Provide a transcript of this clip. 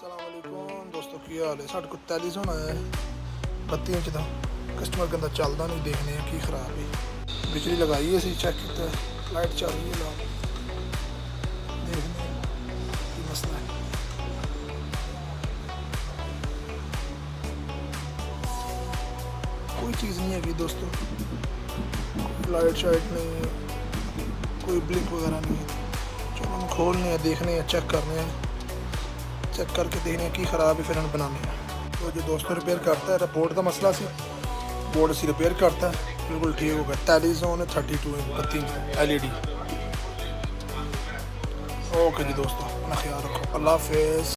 अस्सलामुअलैकुम दोस्तों, की हाल है। साढ़े को टेलीविजन आया है 32 इंच का। कस्टमर कहता चलता नहीं, देखने हैं की खराब है। बिजली लगाई है, असी चेक किया, लाइट चल रही है, लाओ देखने हैं की मसला है। कोई चीज़ नहीं है कि दोस्तों, लाइट शाइट नहीं है, कोई ब्लिंक वगैरह नहीं है। चलो हम खोलने हैं, देखने हैं, चेक करने हैं, चेक करके देखने की खराब है, फिर हम बनाने हैं। तो जो दोस्तों रिपेयर करता है, बोर्ड का मसला सी, बोर्ड से रिपेयर करता है, बिल्कुल ठीक होगा। टेलीविजन है 32 इंच 32 LED। ओके जी दोस्तों, अपना ख्याल रखो, अल्लाह हाफिज़।